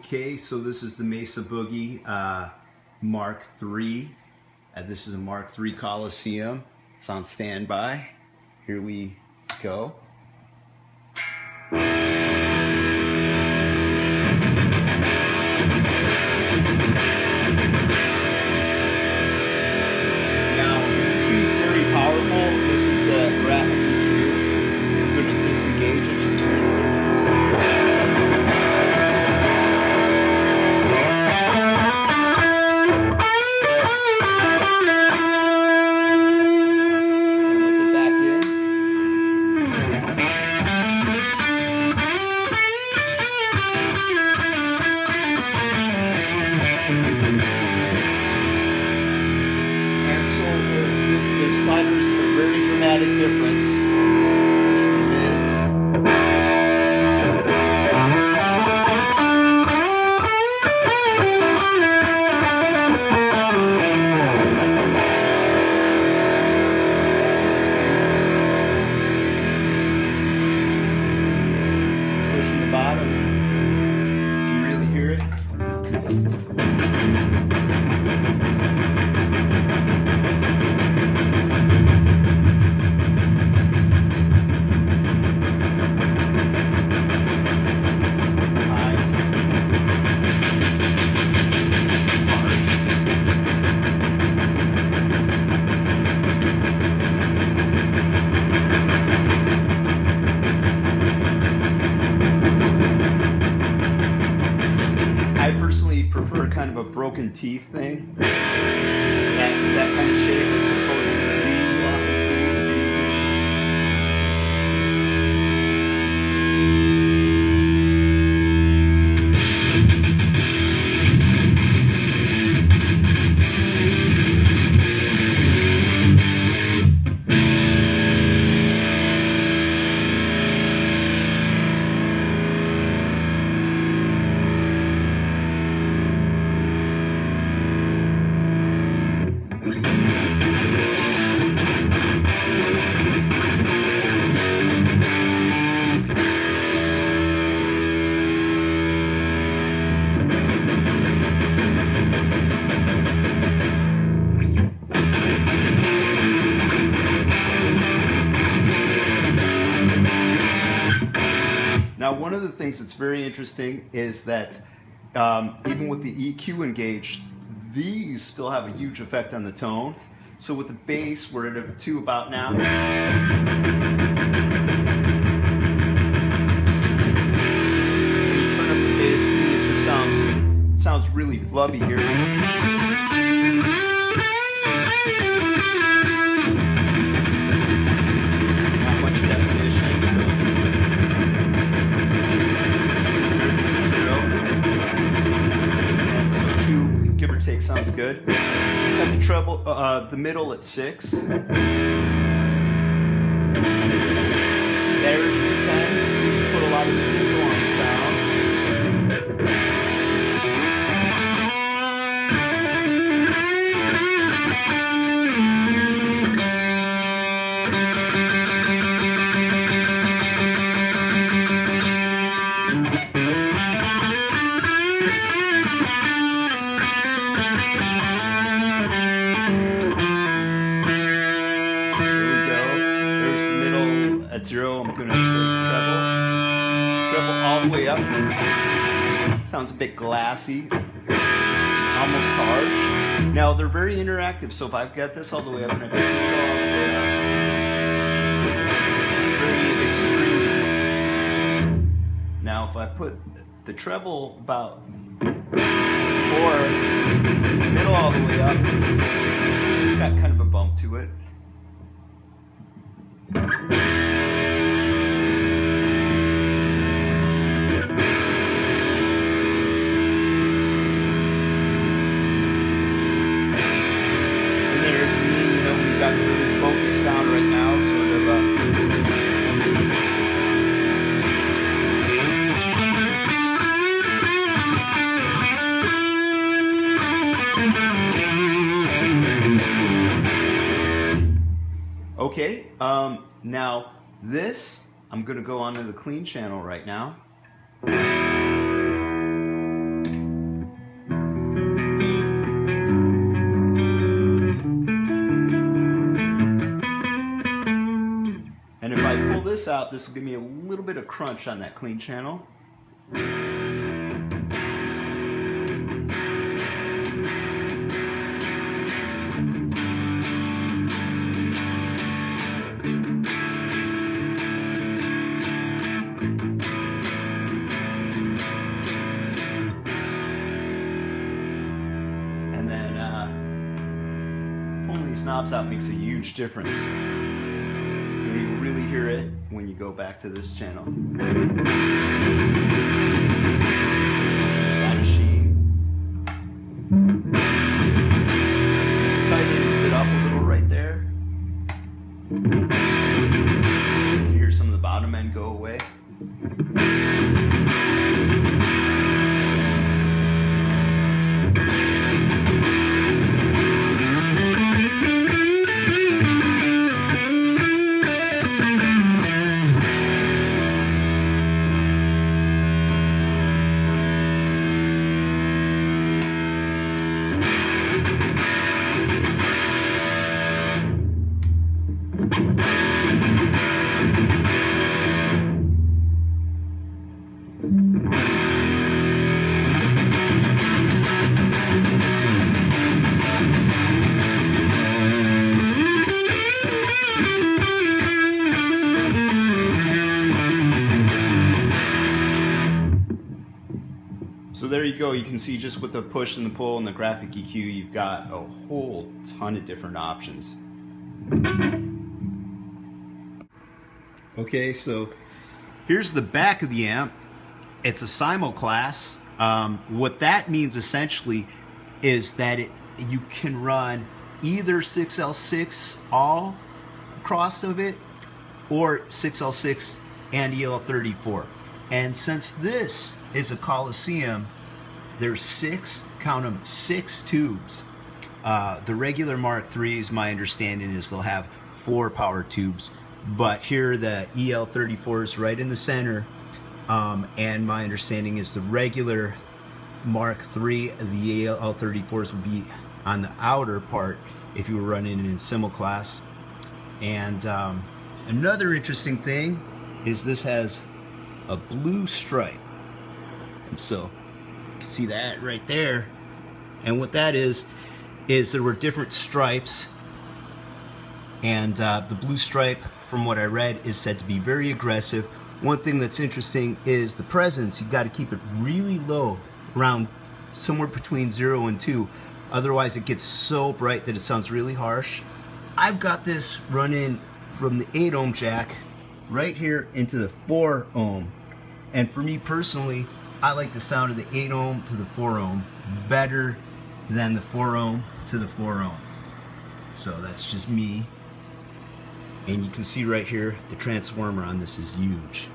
Okay, so this is the Mesa Boogie Mark III. This is a Mark III Coliseum. It's on standby. Here we go. Now, the EQ is very powerful. This is the graphic EQ. I'm going to disengage it just to hear the difference. And so there's a very dramatic difference in the mids. Pushing the bottom, you can really hear it. I personally prefer kind of a broken teeth thing. That kind of shape is supposed to be often seen to be. Now, one of the things that's very interesting is that even with the EQ engaged, these still have a huge effect on the tone. So with the bass, we're at a 2 about now. When you turn up the bass, to me it just sounds really flubby here. Not much definition, so. Give or take sounds good. Got the treble, the middle at 6. There it's a 10. So you put a lot of sizzle on the sound. At 0, I'm going to put treble all the way up. Sounds a bit glassy, almost harsh. Now they're very interactive, so if I've got this all the way up and I put it all the way up, it's very extreme. Now if I put the treble about 4, middle all the way up, got kind of a bump to it. Got a really focused sound right now, sort of okay, now this, I'm going to go onto the clean channel right now. up, this will give me a little bit of crunch on that clean channel. Knobs out makes a huge difference. And you can really hear it when you go back to this channel. Lot of sheen. Tightens it up a little right there. You can hear some of the bottom end go away. So there you go. You can see just with the push and the pull and the graphic EQ, you've got a whole ton of different options. Okay, so here's the back of the amp. It's a simulclass. What that means essentially is that you can run either 6L6 all across of it or 6L6 and EL34. And since this is a Coliseum, there's count them, 6 tubes. The regular Mark IIIs, my understanding is they'll have 4 power tubes, but here the EL34 is right in the center, and my understanding is the regular Mark III, the EL34s would be on the outer part if you were running in simulclass. And another interesting thing is this has a blue stripe, and so you can see that right there. And what that is there were different stripes, and the blue stripe, from what I read, is said to be very aggressive. One thing that's interesting is the presence. You've got to keep it really low, around somewhere between 0 and 2, otherwise it gets so bright that it sounds really harsh. I've got this running from the 8 ohm jack right here into the 4 ohm, and for me personally, I like the sound of the 8 ohm to the 4 ohm better than the 4 ohm to the 4 ohm. So that's just me. And you can see right here, the transformer on this is huge.